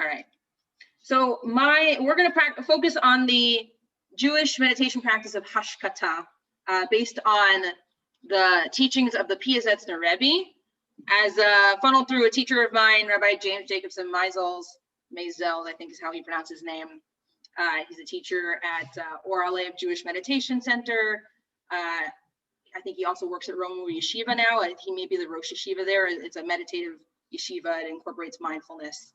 All right. So we're going to focus on the Jewish meditation practice of Hashkata, based on the teachings of the Piasetzner Rebbe, as funneled through a teacher of mine, Rabbi James Jacobson Maisel, I think is how he pronounced his name. He's a teacher at Or Alev Jewish Meditation Center. I think he also works at Romu Yeshiva now. He may be the Rosh Yeshiva there. It's a meditative yeshiva. It incorporates mindfulness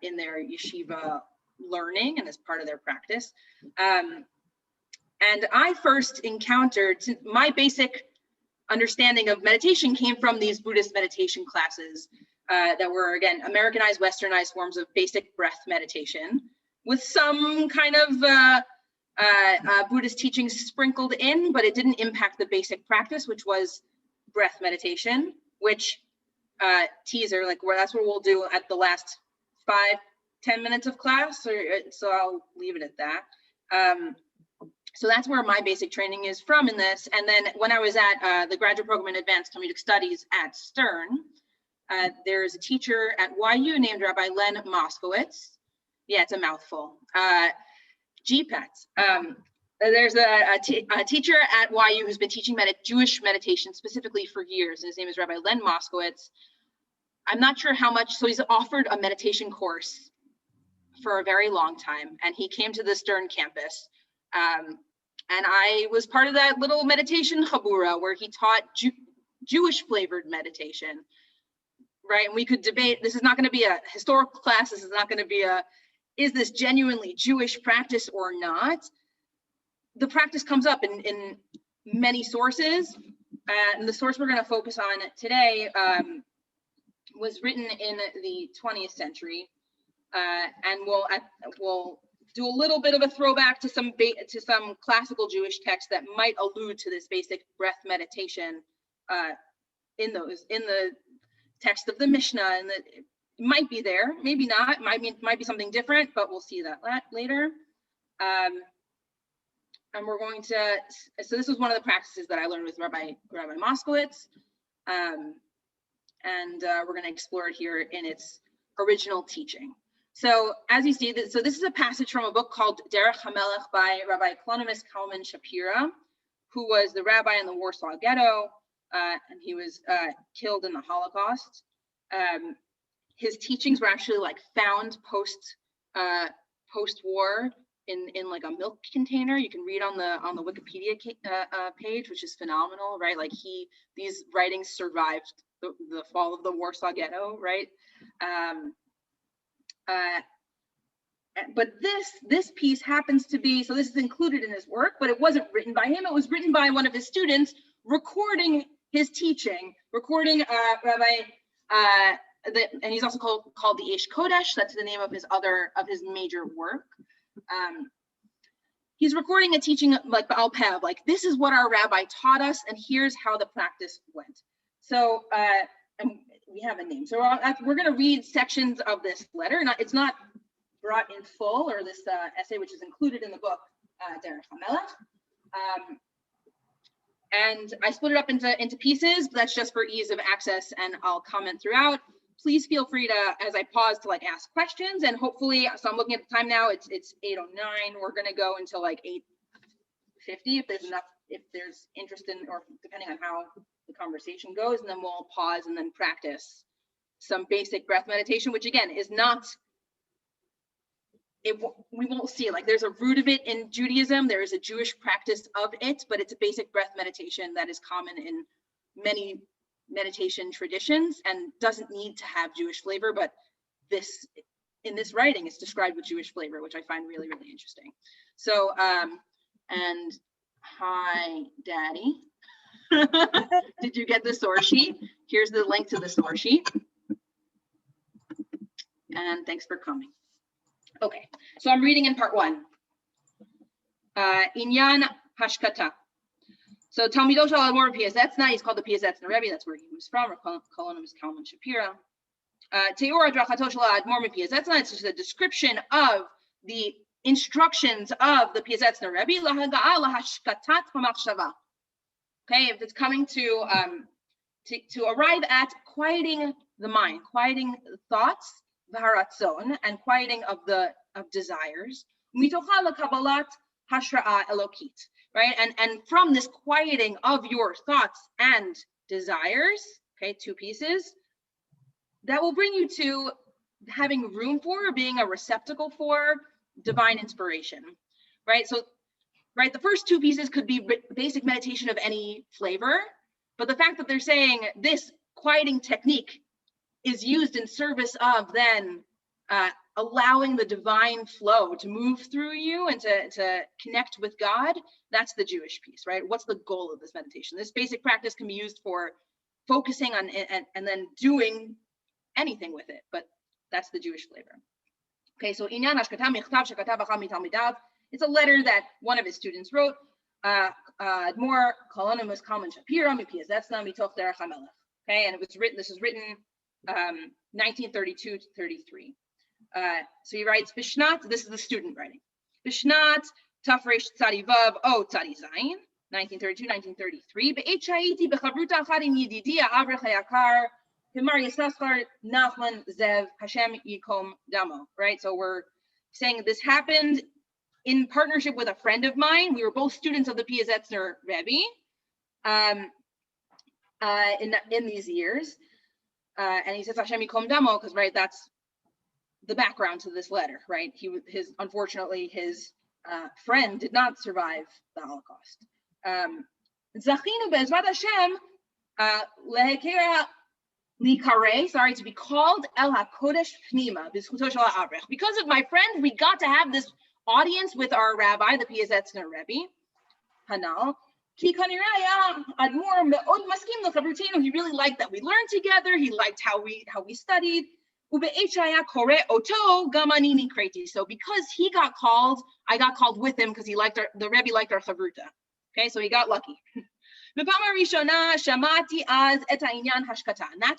in their yeshiva learning and as part of their practice. And I first encountered, my basic understanding of meditation came from these Buddhist meditation classes that were, again, Americanized, Westernized forms of basic breath meditation with some kind of Buddhist teachings sprinkled in, but it didn't impact the basic practice, which was breath meditation, which teaser, like that's what we'll do at the last 5-10 minutes of class, so I'll leave it at that. So that's where my basic training is from in this. And then when I was at the graduate program in advanced Talmudic studies at Stern, there's a teacher at YU named Rabbi Len Moskowitz. Yeah, it's a mouthful. GPET. There's a teacher at YU who's been teaching Jewish meditation specifically for years, and his name is Rabbi Len Moskowitz. I'm not sure how much, so he's offered a meditation course for a very long time, and he came to the Stern campus. And I was part of that little meditation chabura where he taught Jewish flavored meditation, right? And we could debate, this is not going to be a historical class, this is not going to be is this genuinely Jewish practice or not? The practice comes up in many sources, and the source we're going to focus on today was written in the 20th century, and we'll do a little bit of a throwback to some classical Jewish texts that might allude to this basic breath meditation in the text of the Mishnah, and that it might be there, maybe not, might be something different, but we'll see that later. And we're going to, so this was one of the practices that I learned with Rabbi Moskowitz, and we're going to explore it here in its original teaching. So as you see, so this is a passage from a book called Derech HaMelech by Rabbi Economist Kalman Shapira, who was the rabbi in the Warsaw Ghetto, and he was killed in the Holocaust. His teachings were actually like found post-war in like a milk container. You can read on the Wikipedia page, which is phenomenal, right? Like these writings survived the fall of the Warsaw Ghetto, right? But this piece happens to be, so this is included in his work, but it wasn't written by him. It was written by one of his students, recording his teaching, recording and he's also called the Eish Kodesh. That's the name of his major work. He's recording a teaching like Baal Pev, like this is what our rabbi taught us, and here's how the practice went. So, and we have a name. So we're going to read sections of this letter. It's not brought in full, or this essay, which is included in the book, Derech HaMelech. And I split it up into pieces, but that's just for ease of access, and I'll comment throughout. Please feel free to, as I pause, to like ask questions, and hopefully, so I'm looking at the time now, it's 8:09. We're gonna go until like 8:50 if there's interest in, or depending on how the conversation goes, and then we'll pause and then practice some basic breath meditation, which again is not, we won't see it. Like there's a root of it in Judaism, there is a Jewish practice of it, but it's a basic breath meditation that is common in many meditation traditions and doesn't need to have Jewish flavor, but in this writing it's described with Jewish flavor, which I find really, really interesting. So and hi Daddy. Did you get the source sheet? Here's the link to the source sheet, and thanks for coming. Okay, so I'm reading in part 1. Inyan Hashkata. So Talmido Shel Admor Piasetzner, he's called the Piasetzner Rebbe, that's where he was from. We're calling him Kalman Shapira. Teor Adrachato Shel Admor Piasetzner, it's just a description of the instructions of the Piasetzner Rebbe. Lahaga'a lahashkatat hamachshava. Okay, if it's coming to arrive at quieting the mind, quieting the thoughts, v'haratzon, and quieting of desires, mitocha lekabbalat hashra'a elokit, right? And from this quieting of your thoughts and desires, okay, two pieces, that will bring you to having room for, being a receptacle for divine inspiration, right? So, right, the first two pieces could be basic meditation of any flavor, but the fact that they're saying this quieting technique is used in service of then allowing the divine flow to move through you and to connect with God, that's the Jewish piece, right? What's the goal of this meditation? This basic practice can be used for focusing on and then doing anything with it, but that's the Jewish flavor. Okay, so Inyan Hashkata Michtav Shekatav Achad Mitalmidav. It's a letter that one of his students wrote. Admor Kolonimus Kalman Shapira Mipiazetzna Mitoch Derech HaMelech. Okay, and it was written. This was written 1932 to 33. So he writes Bishnat. This is the student writing. Bishnat Tafresh Tzadivav O Tzadi Zayin. 1932, 1933. Be'et Shaiti Bechavruta Achad Im Yididi Avrech Hayakar. Nachman Zev Hashem Yikom Damo, right? So we're saying this happened in partnership with a friend of mine. We were both students of the Piazetzner Rebbe in these years. And he says Hashem Yikom Damo because, right, that's the background to this letter, right? Unfortunately, his friend did not survive the Holocaust. Zachinu Be'ezrat Hashem lehekera to be called El HaKodesh Pnima, because of my friend, we got to have this audience with our rabbi, the Piazetzner Rebbe, Hanal. He really liked that we learned together. He liked how we studied. So because he got called, I got called with him because the Rebbe liked our chavruta. Okay, so he got lucky. And that's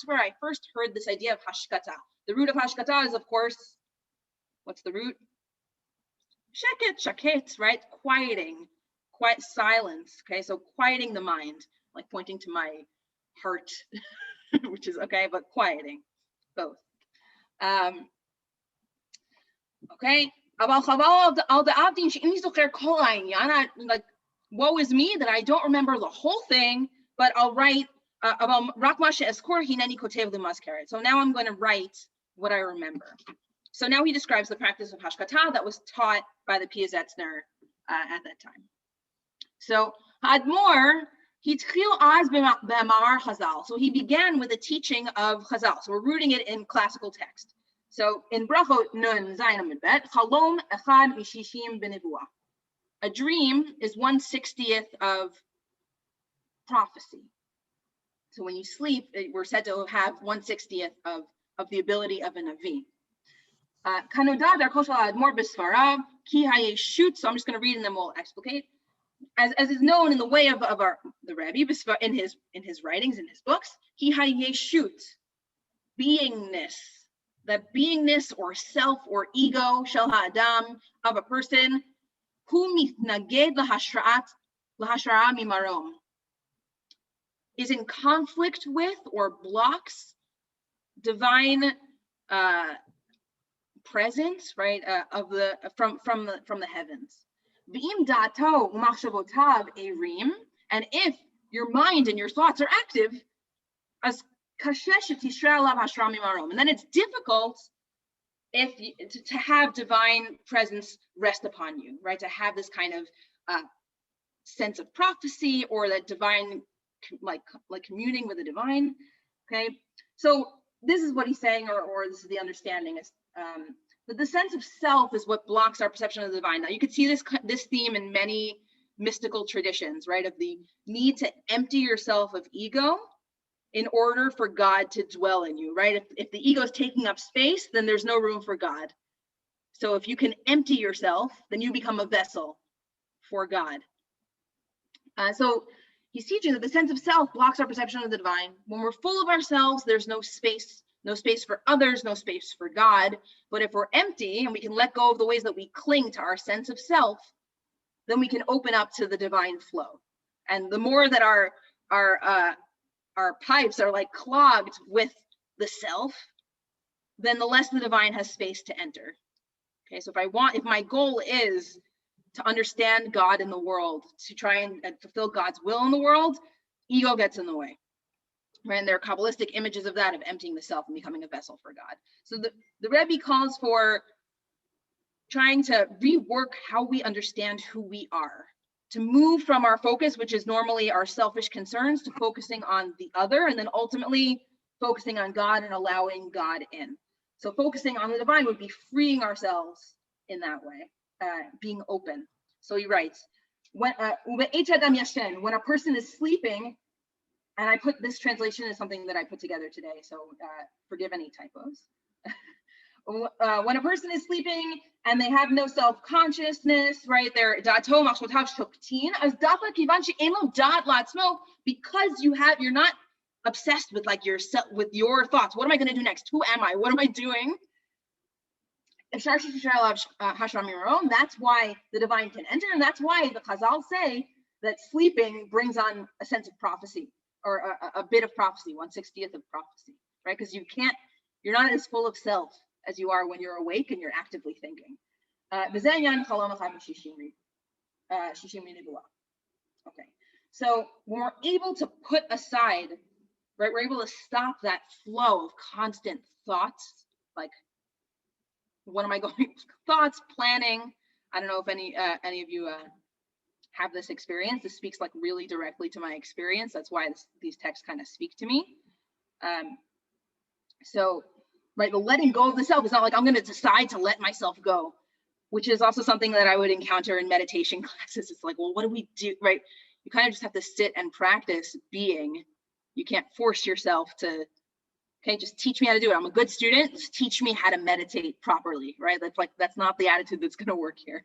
where I first heard this idea of hashkata. The root of hashkata is, of course, what's the root? Shaket, right? Quieting, quiet silence. Okay, so quieting the mind, like pointing to my heart, which is okay, but quieting, both. Okay. Like, woe is me that I don't remember the whole thing, but I'll write about Rakmasha Eskor Hineni Kotev Limaskeret. So now I'm going to write what I remember. So now he describes the practice of Hashkata that was taught by the Piazetzner at that time. So Admor, he Chazal. So he began with a teaching of Chazal. So we're rooting it in classical text. So in Brachot Nun Zayin Amud Bet, Chalom Echad Mishishim B'Nevuah. A dream is 1/60th of prophecy. So when you sleep, we're said to have 1/60th of the ability of a Navi. So I'm just going to read and then we'll explicate. As is known in the way of the Rebbe, in his writings, in his books, ki hayeshut, beingness, that beingness or self or ego, shel ha'adam, of a person, hu mitnaged lahashra'at mimarom, is in conflict with or blocks divine presence, right, from the heavens. V'im da'ato u'machshavotav erim, and if your mind and your thoughts are active, as kashesh tishra alav hashra mimarom, and then it's difficult to have divine presence rest upon you, right? To have this kind of sense of prophecy or that divine, like communing with the divine. Okay, so this is what he's saying, or this is the understanding, is that the sense of self is what blocks our perception of the divine. Now you could see this theme in many mystical traditions, right? Of the need to empty yourself of ego in order for God to dwell in you, right? If the ego is taking up space, then there's no room for God. So if you can empty yourself, then you become a vessel for God. So he's teaching that the sense of self blocks our perception of the divine. When we're full of ourselves, there's no space for others, no space for God. But if we're empty and we can let go of the ways that we cling to our sense of self, then we can open up to the divine flow. And the more that our pipes are like clogged with the self, then the less the divine has space to enter. Okay, so if my goal is to understand God in the world, to try and fulfill God's will in the world, ego gets in the way. Right? And there are Kabbalistic images of that, of emptying the self and becoming a vessel for God. So the Rebbe calls for trying to rework how we understand who we are, to move from our focus, which is normally our selfish concerns, to focusing on the other, and then ultimately focusing on God and allowing God in. So focusing on the divine would be freeing ourselves in that way, being open. So he writes, when a person is sleeping, and I put this translation is something that I put together today, so forgive any typos. When a person is sleeping and they have no self-consciousness, right? They're because you're not obsessed with like yourself, with your thoughts. What am I going to do next? Who am I? What am I doing? That's why the divine can enter, and that's why the Chazal say that sleeping brings on a sense of prophecy, or a bit of prophecy, 1/60th of prophecy, right? Because you're not as full of self as you are when you're awake and you're actively thinking. Okay, so when we're able to put aside, right, we're able to stop that flow of constant thoughts, like, what am I going, thoughts, planning. I don't know if any of you have this experience. This speaks like really directly to my experience. That's why these texts kind of speak to me. So, right, the letting go of the self is not like I'm going to decide to let myself go, which is also something that I would encounter in meditation classes. It's like, well, what do we do, right? You kind of just have to sit and practice being. You can't force yourself to, okay, just teach me how to do it. I'm a good student. Just teach me how to meditate properly, right? That's not the attitude that's going to work here.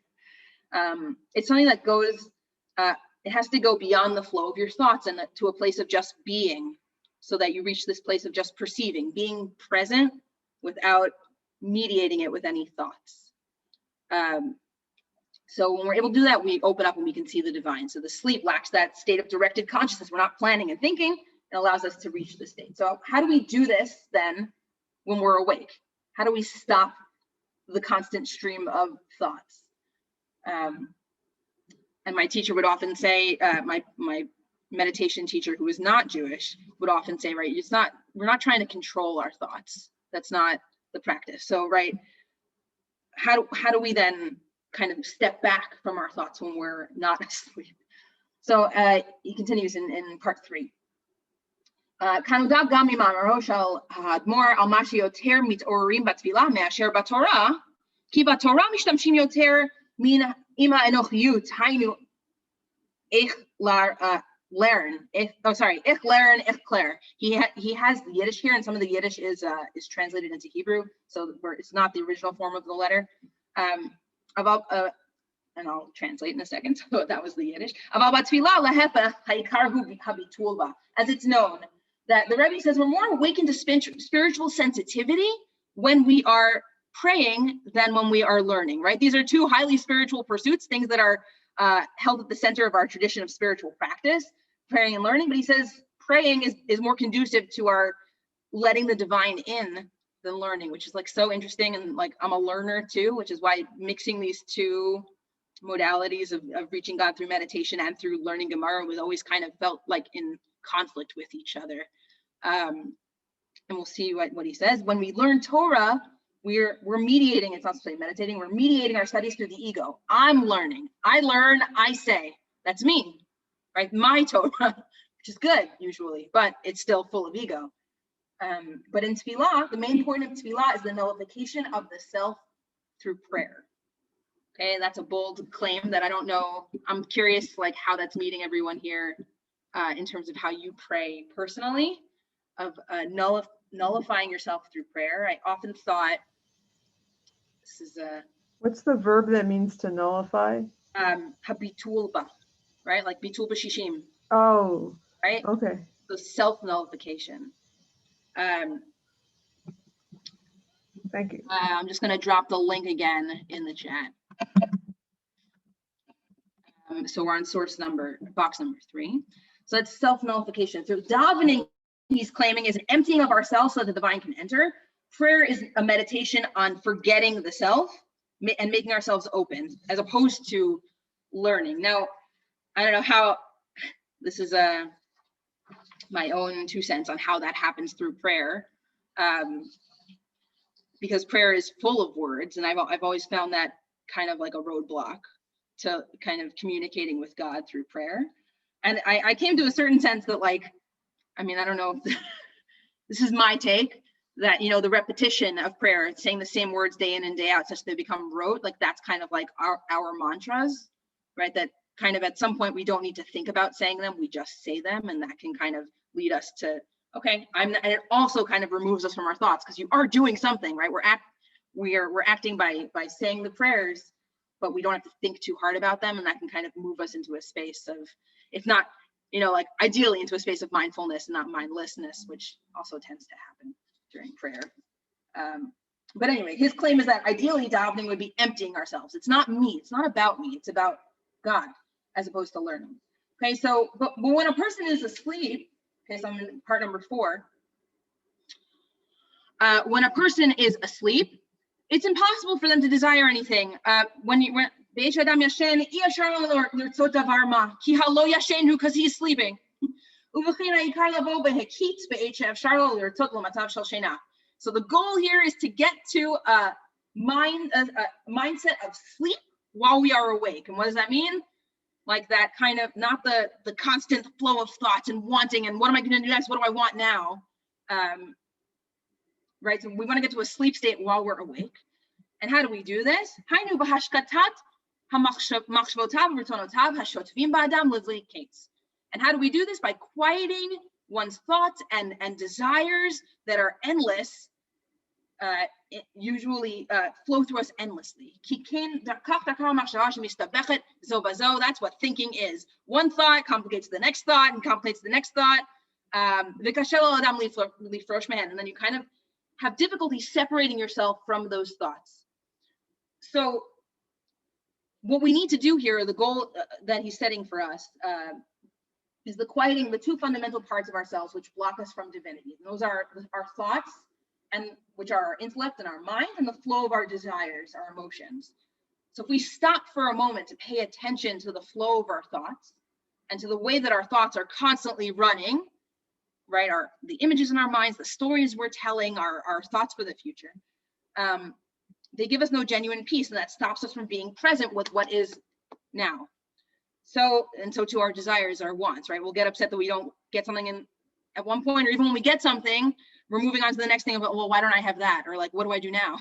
It's something that goes, it has to go beyond the flow of your thoughts and to a place of just being, so that you reach this place of just perceiving, being present without mediating it with any thoughts. So when we're able to do that, we open up and we can see the divine. So the sleep lacks that state of directed consciousness. We're not planning and thinking. It allows us to reach the state. So how do we do this then when we're awake? How do we stop the constant stream of thoughts? And my teacher would often say, my meditation teacher, who is not Jewish, would often say, right, we're not trying to control our thoughts. That's not the practice. So, right, how do we then kind of step back from our thoughts when we're not asleep? So he continues in part 3. גם ממאמרו של האדמו"ר על מה שיותר מתעוררים בתפילה מאשר בתורה, כי בתורה משתמשים יותר מן עם האנוכיות, היינו איך learn, איך learn. He has the Yiddish here, and some of the Yiddish is translated into Hebrew, so it's not the original form of the letter. And I'll translate in a second. So that was the Yiddish. As it's known that the Rebbe says we're more awakened to spiritual sensitivity when we are praying than when we are learning, right? These are two highly spiritual pursuits, things that are held at the center of our tradition of spiritual practice, praying and learning. But he says praying is more conducive to our letting the divine in than learning, which is like so interesting. And like, I'm a learner too, which is why mixing these two modalities of reaching God through meditation and through learning Gemara was always kind of felt like in conflict with each other. And we'll see what he says. When we learn Torah, we're mediating, it's not simply meditating, we're mediating our studies through the ego. I'm learning, I learn, I say, that's me, right? My Torah, which is good usually, but it's still full of ego. But in tefillah, the main point of tefillah is the nullification of the self through prayer. Okay, that's a bold claim that I don't know. I'm curious like how that's meeting everyone here in terms of how you pray personally, of nullifying yourself through prayer. I often thought, this is a... What's the verb that means to nullify? Habitulba, right? Like bitul b'shishim. Oh, right? Okay. So self-nullification. Thank you. I'm just going to drop the link again in the chat. So we're on box number 3. So it's self-nullification. So davening, he's claiming, is an emptying of ourselves so that the divine can enter. prayer is a meditation on forgetting the self and making ourselves open, as opposed to learning. Now, I don't know how, this is my own 2 cents on how that happens through prayer, because prayer is full of words, and I've always found that kind of like a roadblock to kind of communicating with God through prayer. And I came to a certain sense that, like, I mean, I don't know if this is my take, that, you know, the repetition of prayer, saying the same words day in and day out such that they become rote, like that's kind of like our mantras, right? That kind of at some point we don't need to think about saying them, we just say them, and that can kind of lead us to, okay, and it also kind of removes us from our thoughts, because you are doing something, right? We're acting by saying the prayers, but we don't have to think too hard about them, and that can kind of move us into a space of, if not, you know, like ideally into a space of mindfulness and not mindlessness, which also tends to happen during prayer. But anyway, his claim is that ideally davening would be emptying ourselves. It's not me, it's not about me, it's about God, as opposed to learning. Okay, so, but when a person is asleep, okay, so I'm in part number 4. When a person is asleep, it's impossible for them to desire anything. Because he's sleeping. So the goal here is to get to a mindset of sleep while we are awake. And what does that mean? Like that kind of, not the constant flow of thoughts and wanting, and what am I going to do next? What do I want now? Right, so we want to get to a sleep state while we're awake. And how do we do this? And how do we do this? By quieting one's thoughts and desires that are endless, usually flow through us endlessly. That's what thinking is. One thought complicates the next thought and complicates the next thought. And then you kind of have difficulty separating yourself from those thoughts. So what we need to do here, the goal that he's setting for us, is the quieting the 2 fundamental parts of ourselves which block us from divinity. And those are our thoughts, and which are our intellect and our mind, and the flow of our desires, our emotions. So if we stop for a moment to pay attention to the flow of our thoughts and to the way that our thoughts are constantly running, right, the images in our minds, the stories we're telling, our thoughts for the future, they give us no genuine peace, and that stops us from being present with what is now. So to our desires, our wants, right? We'll get upset that we don't get something in at one point, or even when we get something, we're moving on to the next thing about, well, why don't I have that? Or like, what do I do now?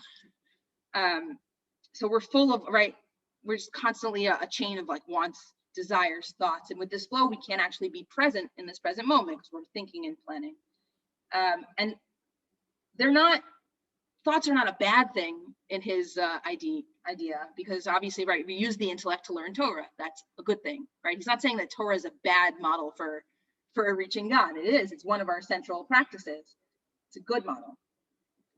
So we're full of, right, we're just constantly a chain of like wants, desires, thoughts. And with this flow, we can't actually be present in this present moment because we're thinking and planning. And thoughts are not a bad thing in his idea, because obviously, right, we use the intellect to learn Torah. That's a good thing, right? He's not saying that Torah is a bad model for reaching God. It is. It's one of our central practices. It's a good model.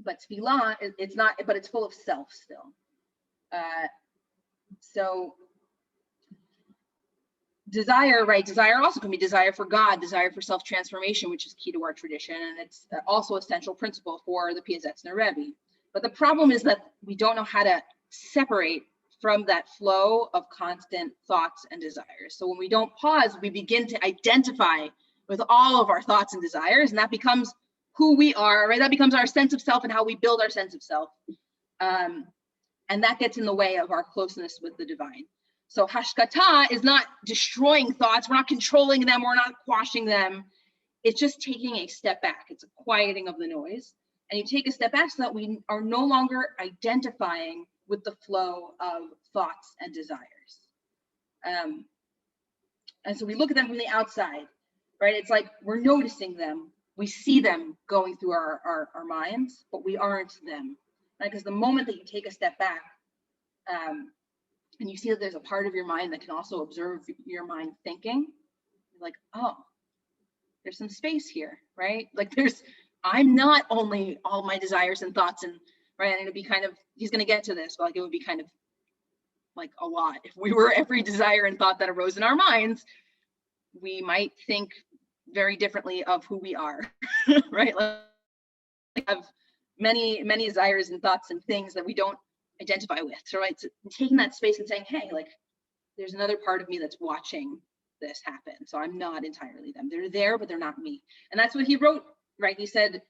But tefillah, it's not, but it's full of self still. So desire, right? Desire also can be desire for God, desire for self-transformation, which is key to our tradition, and it's also a central principle for the Piasetzner Rebbe. But the problem is that we don't know how to separate from that flow of constant thoughts and desires. So when we don't pause, we begin to identify with all of our thoughts and desires, and that becomes who we are, right? That becomes our sense of self and how we build our sense of self. And that gets in the way of our closeness with the divine. So hashkata is not destroying thoughts. We're not controlling them. We're not quashing them. It's just taking a step back. It's a quieting of the noise. And you take a step back so that we are no longer identifying with the flow of thoughts and desires. And so we look at them from the outside, right? It's like we're noticing them. We see them going through our minds, but we aren't them. Right? Because the moment that you take a step back, and you see that there's a part of your mind that can also observe your mind thinking, you're like, oh, there's some space here, right? Like I'm not only all my desires and thoughts, and right, and it'd be kind of, he's going to get to this, but like it would be kind of like a lot. If we were every desire and thought that arose in our minds, we might think very differently of who we are, right? Like have many desires and thoughts and things that we don't identify with. So right, so taking that space and saying, hey, like there's another part of me that's watching this happen. So I'm not entirely them. They're there, but they're not me. And that's what he wrote, right? He said,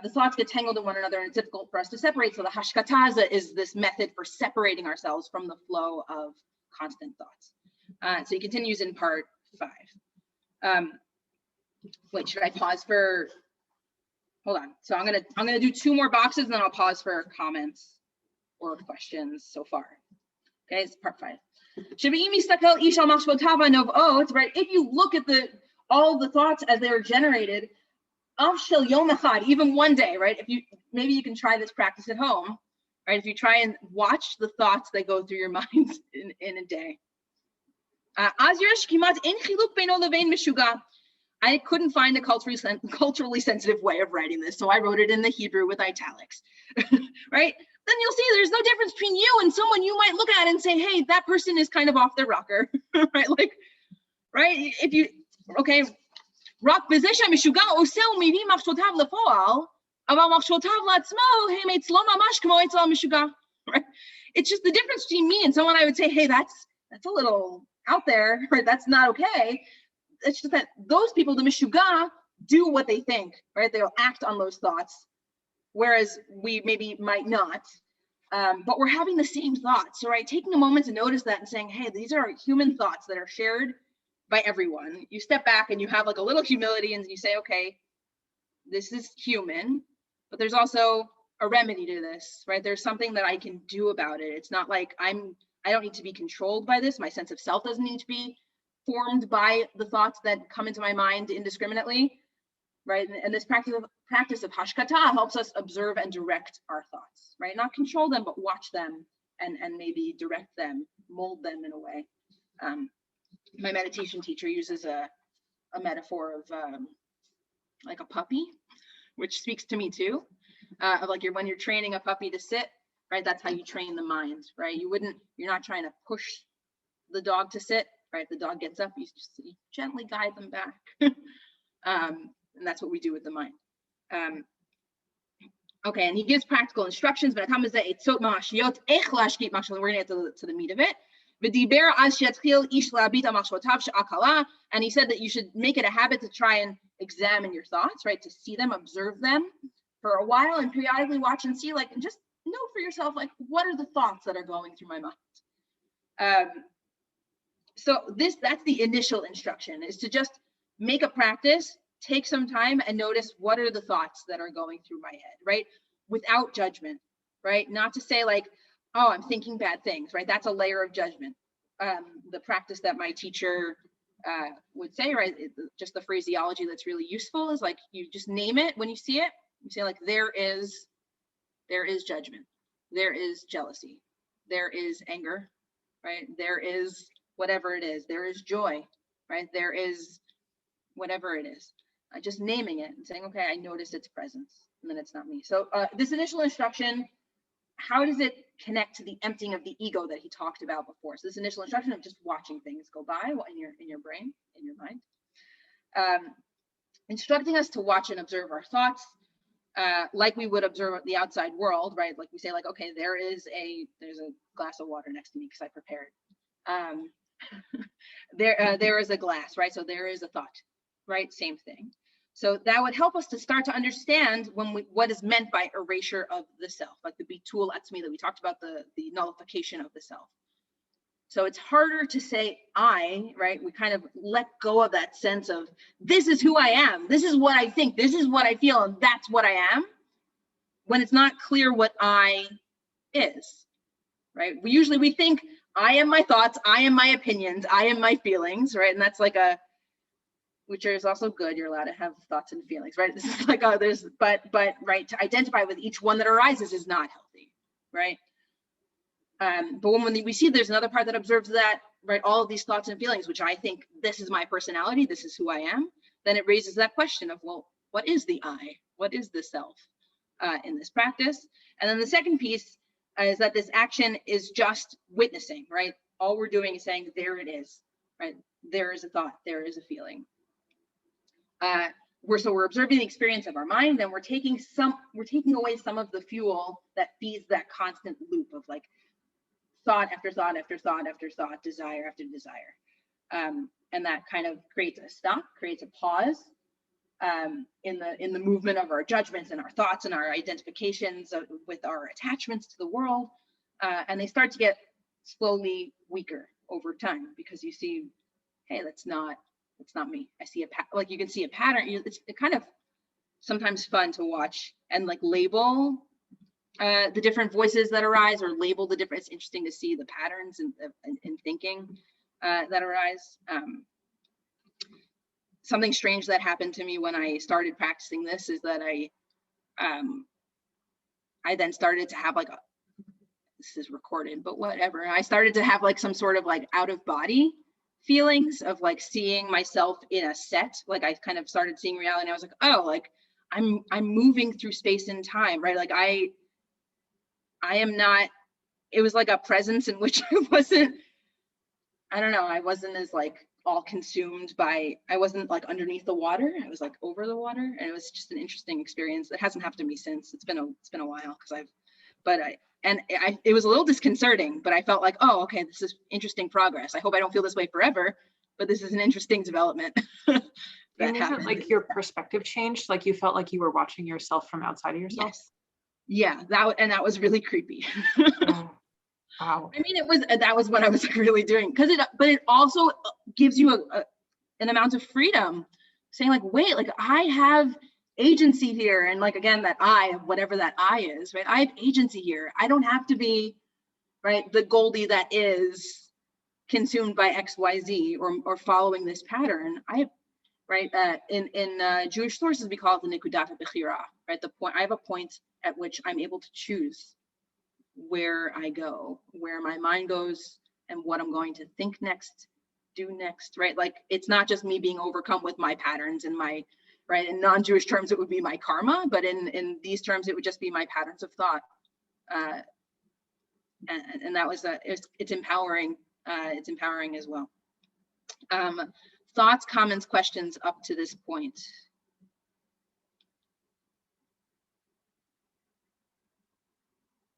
the thoughts get tangled in one another and it's difficult for us to separate. So the hashkataza is this method for separating ourselves from the flow of constant thoughts. So he continues in part 5. Wait, should I pause for, hold on. So I'm gonna do 2 more boxes and then I'll pause for comments or questions so far. Okay, it's part 5. Right? If you look at all the thoughts as they are generated, even one day, right? Maybe you can try this practice at home, right? If you try and watch the thoughts that go through your mind in a day. I couldn't find a culturally sensitive way of writing this, so I wrote it in the Hebrew with italics, right? Then you'll see there's no difference between you and someone you might look at and say, hey, that person is kind of off their rocker, right? Like, right? If you, okay, רק בזה שהמשוגע עושה ומביא מחשבותיו לפועל, אבל מחשבותיו לעצמו הם אצלו ממש כמו אצל המשוגע. It's just the difference between me and someone I would say, hey, that's a little out there, right? That's not okay. It's just that those people, the mishuga, do what they think, right? They'll act on those thoughts, whereas we maybe might not. But we're having the same thoughts. So, right, taking a moment to notice that and saying, hey, these are human thoughts that are shared by everyone. You step back and you have like a little humility and you say, okay, this is human, but there's also a remedy to this, right? There's something that I can do about it. It's not like I don't need to be controlled by this. My sense of self doesn't need to be formed by the thoughts that come into my mind indiscriminately, right? And this practice of hashkata helps us observe and direct our thoughts, right? Not control them, but watch them and maybe direct them, mold them in a way. My meditation teacher uses a metaphor of like a puppy, which speaks to me too, of like when you're training a puppy to sit, right? That's how you train the mind, right? You're not trying to push the dog to sit, right? The dog gets up, you gently guide them back. And that's what we do with the mind. Okay, and he gives practical instructions, but we're gonna get to the meat of it. And he said that you should make it a habit to try and examine your thoughts, right? To see them, observe them for a while and periodically watch and see, like, and just know for yourself, like, what are the thoughts that are going through my mind? So that's the initial instruction, is to just make a practice, take some time and notice what are the thoughts that are going through my head, right? Without judgment, right? Not to say like, oh, I'm thinking bad things, right? That's a layer of judgment. The practice that my teacher would say, right? Just the phraseology that's really useful is like, you just name it when you see it. You say like, there is judgment. There is jealousy. There is anger, right? There is whatever it is. There is joy, right? There is whatever it is. Just naming it and saying, okay, I noticed its presence, and then it's not me. So this initial instruction, how does it connect to the emptying of the ego that he talked about before? So this initial instruction of just watching things go by in your brain, in your mind, instructing us to watch and observe our thoughts, like we would observe the outside world, right? Like we say, like, okay, there's a glass of water next to me because I prepared. There is a glass, right? So there is a thought, right? Same thing. So that would help us to start to understand what is meant by erasure of the self, like the bitul atzmi that we talked about, the nullification of the self. So it's harder to say I, right? We kind of let go of that sense of, this is who I am, this is what I think, this is what I feel, and that's what I am, when it's not clear what I is, right? We think I am my thoughts, I am my opinions, I am my feelings, right? And that's like which is also good. You're allowed to have thoughts and feelings, right? This is like others, but right, to identify with each one that arises is not healthy, right? But when we see there's another part that observes that, right, all of these thoughts and feelings, which I think this is my personality, this is who I am, then it raises that question of, well, what is the I? What is the self in this practice? And then the second piece is that this action is just witnessing, right? All we're doing is saying, there it is, right? There is a thought, there is a feeling. we're observing the experience of our mind, and we're taking away some of the fuel that feeds that constant loop of like thought after thought after thought after thought, desire after desire. And that kind of creates a stop, creates a pause in the movement of our judgments and our thoughts and our identifications with our attachments to the world. And they start to get slowly weaker over time, because you see, hey, that's not me. I see like you can see a pattern. It's kind of sometimes fun to watch and like label the different voices that arise, or label the different. It's interesting to see the patterns in thinking that arise. Something strange that happened to me when I started practicing this is that I then started to have like this is recorded, but whatever. I started to have like some sort of like out of body feelings of like seeing myself in a set. Like I kind of started seeing reality, and I was like, oh, like I'm moving through space and time, right? Like I am not. It was like a presence in which I wasn't. I don't know. I wasn't as like all consumed by. I wasn't like underneath the water. I was like over the water, and it was just an interesting experience. It hasn't happened to me since. It's been a while because it was a little disconcerting, but I felt like, oh, okay, this is interesting progress. I hope I don't feel this way forever, but this is an interesting development. That happened. Like your perspective changed, like you felt like you were watching yourself from outside of yourself. Yes. Yeah, that was really creepy. Oh, wow. I mean, that was what I was really doing, but it also gives you an amount of freedom, saying like, wait, like I have agency here, and like again, that I, whatever that I is, right? I have agency here. I don't have to be, right, the Goldie that is consumed by XYZ or following this pattern. In Jewish sources we call it the Nikudat Bechira, right? The point. I have a point at which I'm able to choose where I go, where my mind goes, and what I'm going to think next, do next, right? Like it's not just me being overcome with my patterns and my, right? In non-Jewish terms, it would be my karma, but in these terms, it would just be my patterns of thought. And that was it's empowering. It's empowering as well. Thoughts, comments, questions up to this point.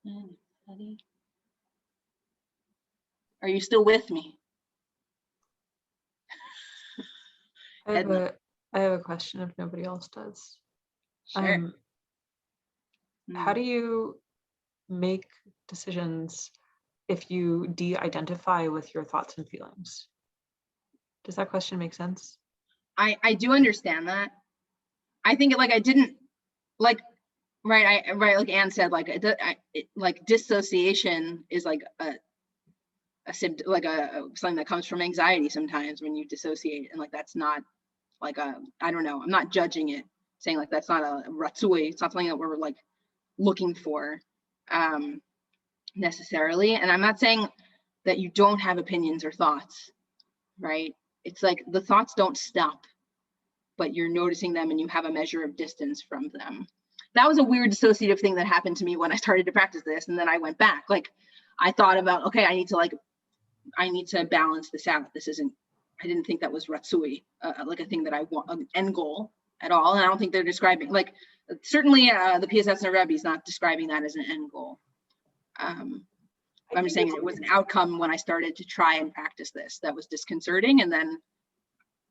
Anybody? Are you still with me? I have a question if nobody else does. Sure. How do you make decisions if you de-identify with your thoughts and feelings? Does that question make sense? I do understand that. I think like I didn't like, right, like Anne said, like like dissociation is like a symptom, like something that comes from anxiety sometimes when you dissociate, and like that's not like I don't know, I'm not judging it, saying like that's not a ratsui, it's not something that we're like looking for necessarily. And I'm not saying that you don't have opinions or thoughts, right? It's like the thoughts don't stop, but you're noticing them and you have a measure of distance from them. That was a weird dissociative thing that happened to me when I started to practice this, and then I went back. Like I thought about, okay, I need to balance this out. I didn't think that was ratsui, like a thing that I want, an end goal at all. And I don't think they're describing, like, certainly the PSS and Rebbe is not describing that as an end goal. I'm just saying it was an outcome when I started to try and practice this that was disconcerting. And then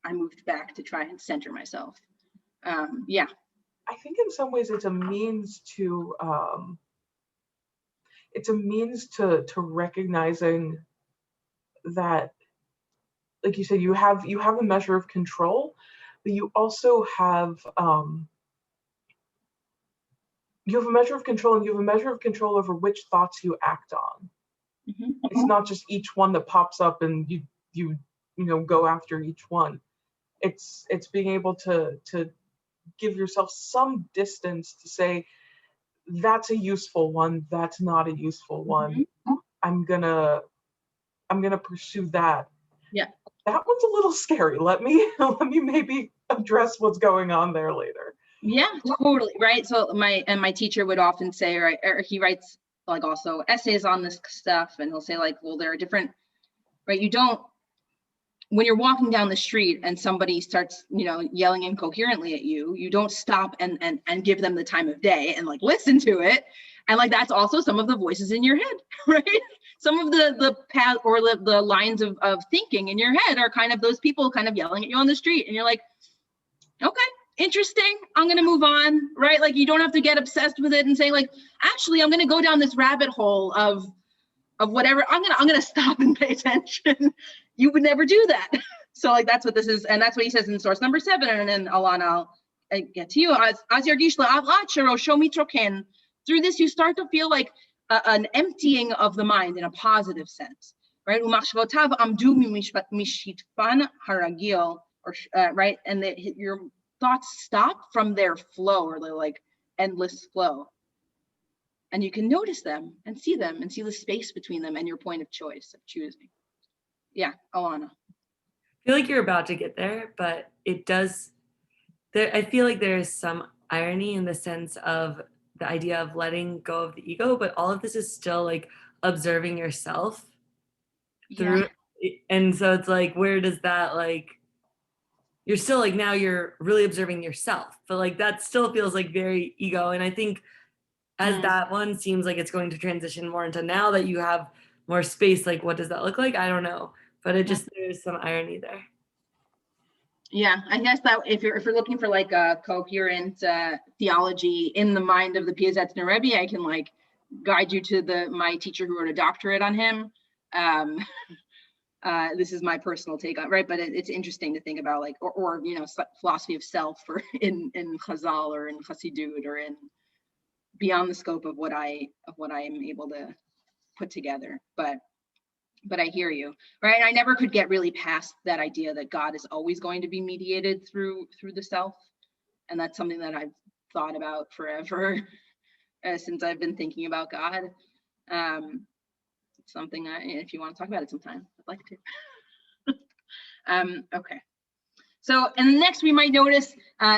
I moved back to try and center myself. Yeah. I think in some ways it's a means to recognizing that, like you said, you have a measure of control, but you also have a measure of control, and you have a measure of control over which thoughts you act on. Mm-hmm. It's not just each one that pops up and you go after each one. It's being able to give yourself some distance to say, that's a useful one, that's not a useful one. Mm-hmm. I'm gonna pursue that. Yeah. That one's a little scary. Let me maybe address what's going on there later. Yeah, totally. Right. So my teacher would often say, right, or he writes like also essays on this stuff, and he'll say like, well, there are different, right? when you're walking down the street and somebody starts, yelling incoherently at you, you don't stop and give them the time of day and like listen to it. And like, that's also some of the voices in your head, right? Some of the path or the lines of thinking in your head are kind of those people kind of yelling at you on the street. And you're like, okay, interesting. I'm going to move on, right? Like, you don't have to get obsessed with it and say like, actually, I'm going to go down this rabbit hole of whatever. I'm going to stop and pay attention. You would never do that. So like, that's what this is. And that's what he says in source number 7. And then Alana, I'll get to you. Through this, you start to feel like an emptying of the mind in a positive sense, right? Right? And that your thoughts stop from their flow, or their like endless flow. And you can notice them and see the space between them and your point of choice of choosing. Yeah, Alana. I feel like you're about to get there, but it does, I feel like there is some irony in the sense of the idea of letting go of the ego, but all of this is still like observing yourself through. Yeah. And so it's like, where does that like, you're still like, now you're really observing yourself, but like that still feels like very ego. And I think as that one seems like it's going to transition more into, now that you have more space, like what does that look like? I don't know, but it just, there's some irony there. Yeah, I guess that if you're looking for like a coherent theology in the mind of the Piasetzner Rebbe, I can like guide you to my teacher who wrote a doctorate on him. This is my personal take on it, right? But it's interesting to think about like, or philosophy of self, or in Chazal or in Chassidut, or in beyond the scope of what I am able to put together. But I hear you, right? I never could get really past that idea that God is always going to be mediated through the self. And that's something that I've thought about forever since I've been thinking about God. It's something if you want to talk about it sometime, I'd like to. Okay. So, and next we might notice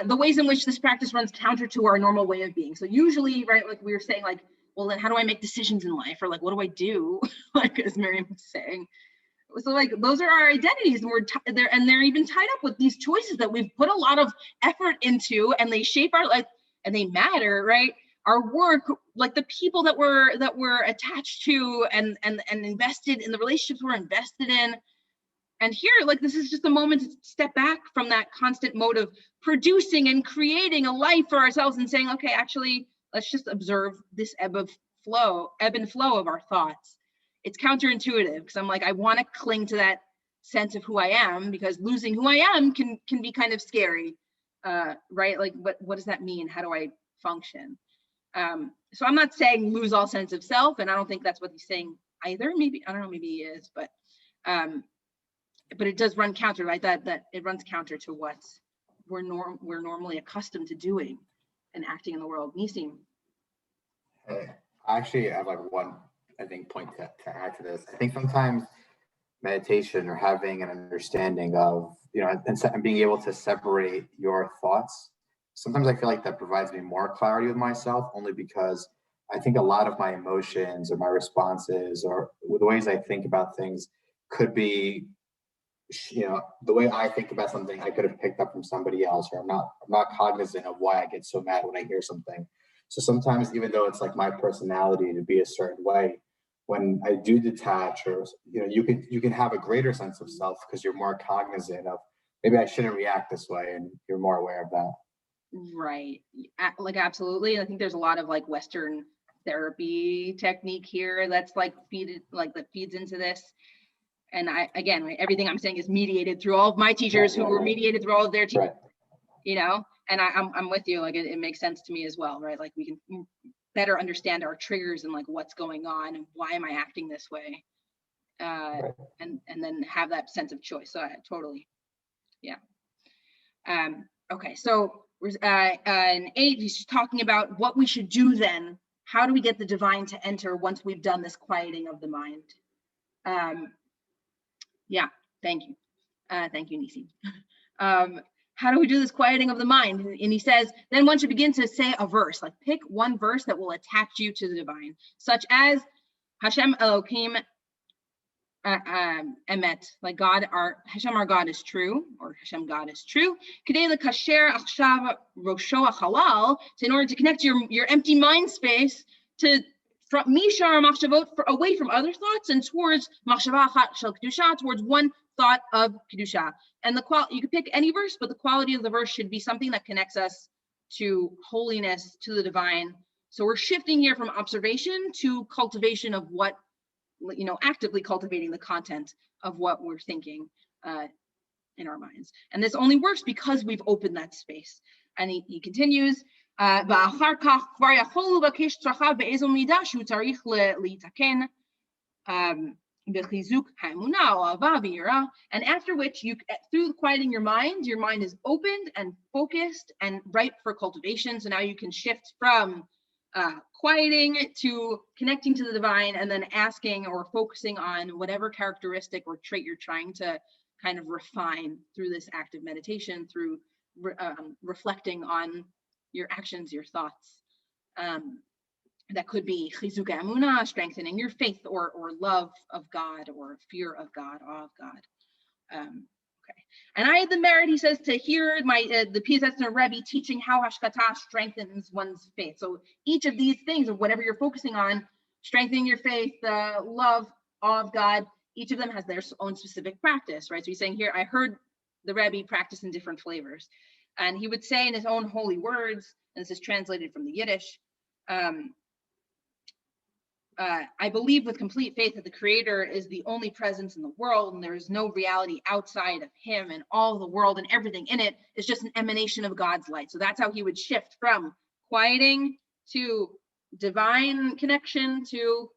the ways in which this practice runs counter to our normal way of being. So usually, right, like we were saying, like, well, then how do I make decisions in life? Or like, what do I do? Like, as Miriam was saying. So like, those are our identities, and they're even tied up with these choices that we've put a lot of effort into, and they shape our life, and they matter, right? Our work, like the people that we're attached to and invested in, the relationships we're invested in. And here, like, this is just a moment to step back from that constant mode of producing and creating a life for ourselves and saying, okay, actually, let's just observe this ebb and flow of our thoughts. It's counterintuitive because I'm like, I want to cling to that sense of who I am, because losing who I am can be kind of scary, right? Like, what does that mean? How do I function? So I'm not saying lose all sense of self, and I don't think that's what he's saying either. Maybe, I don't know, maybe he is, but it does run counter, right? That it runs counter to what we're normally accustomed to doing and acting in the world. Nisim. Actually, I have like one, I think, point to add to this. I think sometimes meditation, or having an understanding of, and being able to separate your thoughts, sometimes I feel like that provides me more clarity with myself, only because I think a lot of my emotions or my responses or the ways I think about things could be, the way I think about something, I could have picked up from somebody else, or I'm not cognizant of why I get so mad when I hear something. So sometimes, even though it's like my personality to be a certain way, when I do detach, or you can have a greater sense of self because you're more cognizant of, maybe I shouldn't react this way, and you're more aware of that. Right. Like, absolutely. I think there's a lot of like Western therapy technique here that's like that feeds into this. And again, everything I'm saying is mediated through all of my teachers, who were mediated through all of their teachers, right. And I'm with you. Like, it makes sense to me as well, right? Like, we can better understand our triggers and like what's going on and why am I acting this way, right. and then have that sense of choice. So totally, yeah. Okay, so in 8, he's talking about what we should do then. How do we get the divine to enter once we've done this quieting of the mind? Yeah, thank you. Thank you, Nisi. How do we do this quieting of the mind? And he says, then one should begin to say a verse, like pick one verse that will attach you to the divine, such as Hashem Elohim emet, like God, Hashem, our God is true, or Hashem, God is true. Kedei lekasher achshav rosho halal, so in order to connect your empty mind space to from mishar machshavot, away from other thoughts and towards machshava shel kedusha, towards one thought of kedusha. And you could pick any verse, but the quality of the verse should be something that connects us to holiness, to the divine. So we're shifting here from observation to cultivation of what, actively cultivating the content of what we're thinking in our minds. And this only works because we've opened that space. And he continues, and after which, through quieting your mind is opened and focused and ripe for cultivation. So now you can shift from quieting to connecting to the divine, and then asking or focusing on whatever characteristic or trait you're trying to kind of refine through this active meditation, through reflecting on your actions, your thoughts. That could be chizuk emunah, strengthening your faith, or love of God, or fear of God, awe of God. Okay. And I had the merit, he says, to hear the Piasetzner Rebbe teaching how hashkata strengthens one's faith. So each of these things, or whatever you're focusing on, strengthening your faith, love, awe of God, each of them has their own specific practice, right? So he's saying here, I heard the Rebbe practice in different flavors. And he would say in his own holy words, and this is translated from the Yiddish, I believe with complete faith that the Creator is the only presence in the world, and there is no reality outside of him, and all the world and everything in it is just an emanation of God's light. So that's how he would shift from quieting to divine connection to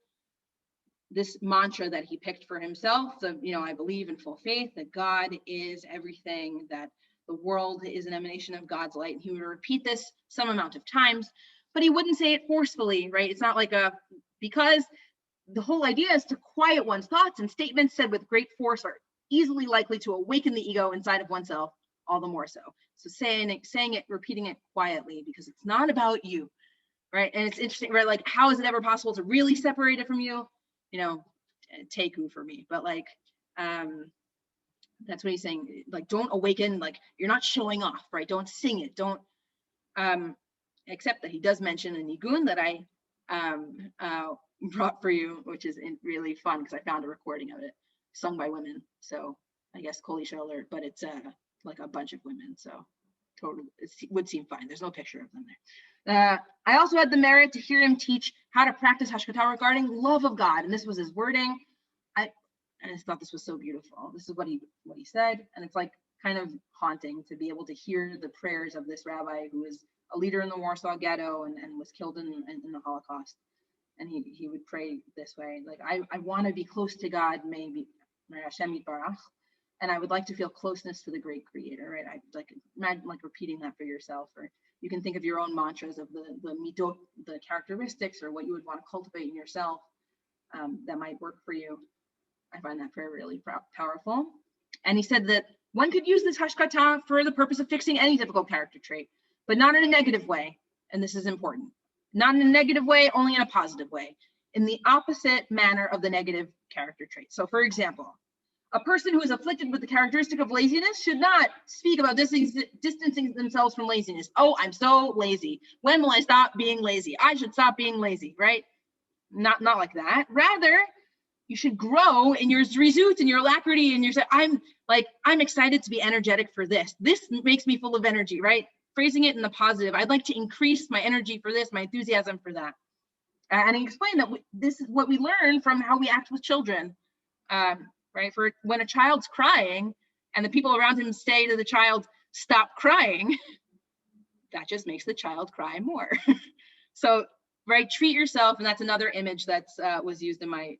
this mantra that he picked for himself. So, I believe in full faith that God is everything, that the world is an emanation of God's light. And he would repeat this some amount of times, but he wouldn't say it forcefully, right? It's not like because the whole idea is to quiet one's thoughts, and statements said with great force are easily likely to awaken the ego inside of oneself, all the more so. So saying it, repeating it quietly, because it's not about you, right? And it's interesting, right? Like, how is it ever possible to really separate it from you? Teku for me, but that's what he's saying. Like, don't awaken, like you're not showing off, right? Don't sing it. Don't, except that he does mention a nigun that I brought for you, which is really fun because I found a recording of it sung by women. So I guess Kol Isha alert, but it's like a bunch of women. So totally, it would seem fine. There's no picture of them there. I also had the merit to hear him teach how to practice hashkata regarding love of God, and this was his wording. I just thought this was so beautiful. This is what he said, and it's like kind of haunting to be able to hear the prayers of this rabbi who was a leader in the Warsaw Ghetto and was killed in the Holocaust. And he would pray this way, like, I want to be close to God, maybe Hashem Yitbarach, and I would like to feel closeness to the great Creator, right? I like imagine like repeating that for yourself, or you can think of your own mantras of the midot, the characteristics, or what you would want to cultivate in yourself that might work for you. I find that prayer really powerful. And he said that one could use this hashkata for the purpose of fixing any difficult character trait, but not in a negative way. And this is important. Not in a negative way, only in a positive way, in the opposite manner of the negative character trait. So for example, a person who is afflicted with the characteristic of laziness should not speak about distancing themselves from laziness. Oh, I'm so lazy. When will I stop being lazy? I should stop being lazy, right? Not like that. Rather, you should grow in your zrizut and your alacrity, and I'm excited to be energetic for this. This makes me full of energy, right? Phrasing it in the positive. I'd like to increase my energy for this, my enthusiasm for that. And he explained that this is what we learn from how we act with children, right? For when a child's crying and the people around him say to the child, stop crying, that just makes the child cry more. So, right, treat yourself. And that's another image that was used in my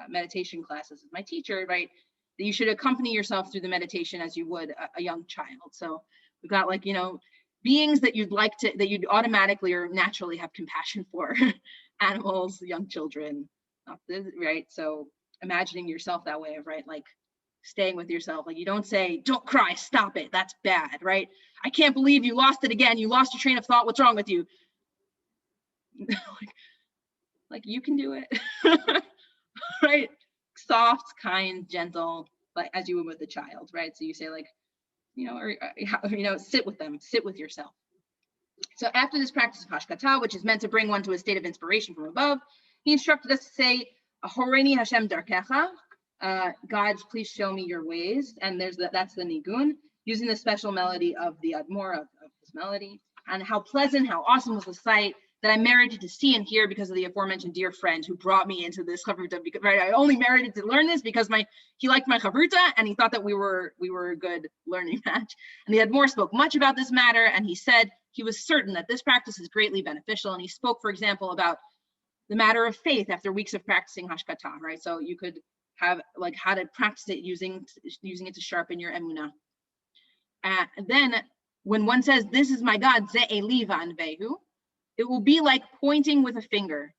meditation classes with my teacher, right? That you should accompany yourself through the meditation as you would a young child. So we've got beings that you'd automatically or naturally have compassion for, animals, young children, right? So imagining yourself that way of, right, like staying with yourself. Like, you don't say, don't cry, stop it, that's bad, right? I can't believe you lost it again. You lost your train of thought. What's wrong with you? like you can do it, right? soft, kind, gentle, like as you would with a child, right? So you say like, sit with them, sit with yourself. So after this practice of hashkata, which is meant to bring one to a state of inspiration from above, he instructed us to say, Horeni Hashem darkecha, God, please show me your ways. And that's the nigun, using the special melody of the Admor of his melody. And how pleasant, how awesome was the sight that I merited to see and hear because of the aforementioned dear friend who brought me into this chavruta. Because right, I only merited to learn this because he liked my chavruta and he thought that we were a good learning match. And the Admor spoke much about this matter, and he said he was certain that this practice is greatly beneficial. And he spoke, for example, about the matter of faith after weeks of practicing hashkata, right? So you could have like how to practice it using it to sharpen your emunah. And then when one says, "This is my God," ze eli va'anvehu, it will be like pointing with a finger,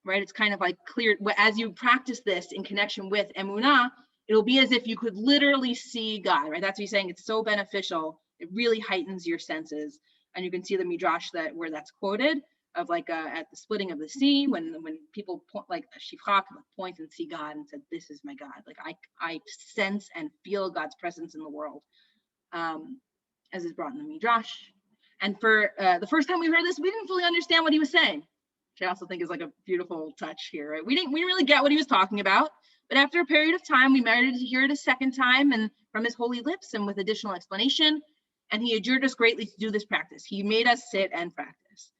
right? It's kind of like clear. As you practice this in connection with emunah, it'll be as if you could literally see God, right? That's what he's saying. It's so beneficial. It really heightens your senses. And you can see the midrash where that's quoted of like at the splitting of the sea, when people point, like Shifra point and see God and said, "This is my God." Like I sense and feel God's presence in the world, as is brought in the midrash. And for the first time we heard this, we didn't fully understand what he was saying, which I also think is like a beautiful touch here, right? We didn't really get what he was talking about, but after a period of time, we merited to hear it a second time and from his holy lips and with additional explanation. And he adjured us greatly to do this practice. He made us sit and practice.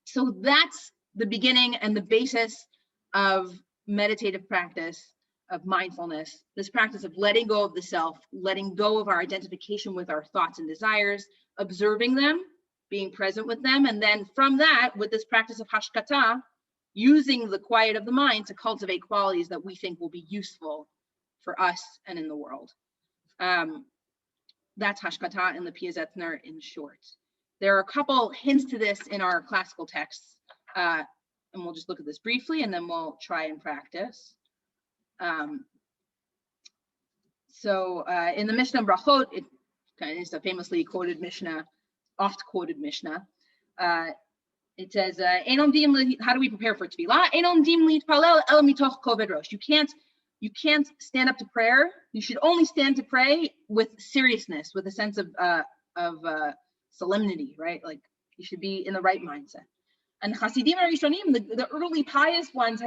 So that's the beginning and the basis of meditative practice, of mindfulness, this practice of letting go of the self, letting go of our identification with our thoughts and desires, observing them, being present with them, and then from that, with this practice of hashkata, using the quiet of the mind to cultivate qualities that we think will be useful for us and in the world. That's hashkata and the Piazetzner in short. There are a couple hints to this in our classical texts, and we'll just look at this briefly, and then we'll try and practice. So in the Mishnah Brachot, it kind of is a famously quoted Mishnah, oft quoted Mishnah. It says, how do we prepare for tefillah? You can't stand up to prayer. You should only stand to pray with seriousness, with a sense of solemnity, right? Like you should be in the right mindset. And Hasidim Arishonim, the early pious ones,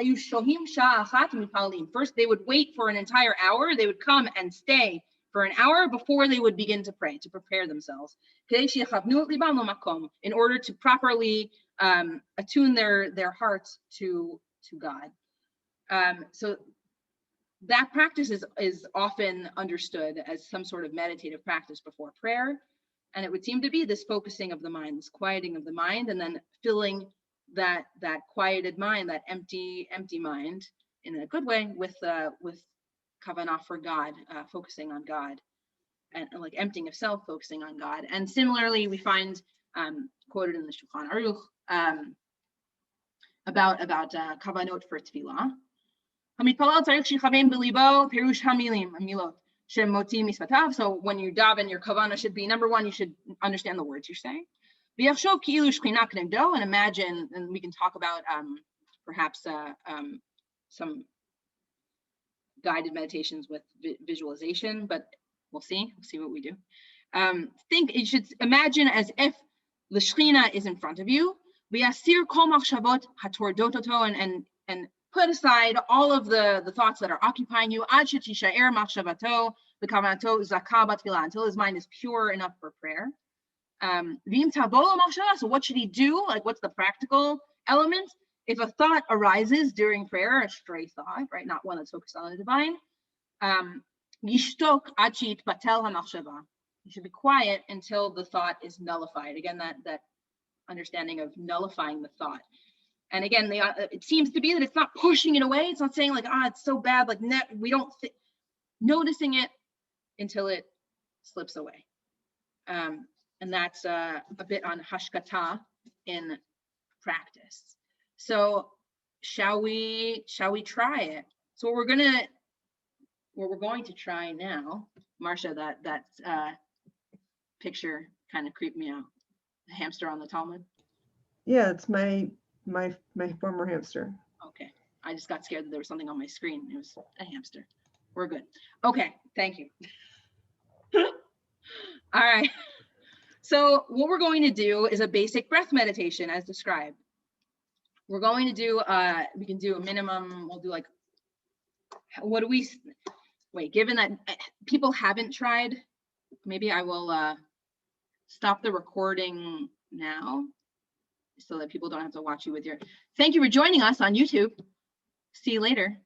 first they would wait for an entire hour. They would come and stay for an hour before they would begin to pray, to prepare themselves, in order to properly attune their hearts to God. So that practice is often understood as some sort of meditative practice before prayer. And it would seem to be this focusing of the mind, this quieting of the mind, and then filling that quieted mind, that empty mind, in a good way, with kavanah for God, focusing on God, and like emptying of self, focusing on God. And similarly, we find quoted in the Shulchan Aruch about kavanot for tefillah. So when you daven, your kavanah should be, number one, you should understand the words you're saying. And imagine, and we can talk about perhaps some guided meditations with visualization, but we'll see what we do. You should imagine as if the Shekhinah is in front of you, and put aside all of the thoughts that are occupying you, until his mind is pure enough for prayer. So what should he do? Like, what's the practical element? If a thought arises during prayer, a stray thought, right, not one that's focused on the divine, you should be quiet until the thought is nullified. Again, that understanding of nullifying the thought. And again, it seems to be that it's not pushing it away. It's not saying like, it's so bad, like we don't noticing it until it slips away. And that's a bit on hashkata in practice. So shall we try it? So what we're going to try now, Marcia, that picture kind of creeped me out. The hamster on the Talmud. Yeah, it's my former hamster. Okay. I just got scared that there was something on my screen. It was a hamster. We're good. Okay, thank you. All right. So what we're going to do is a basic breath meditation as described. We're going to do, we can do a minimum, we'll do like, what do we, wait, given that people haven't tried, maybe I will stop the recording now so that people don't have to watch you with your, thank you for joining us on YouTube. See you later.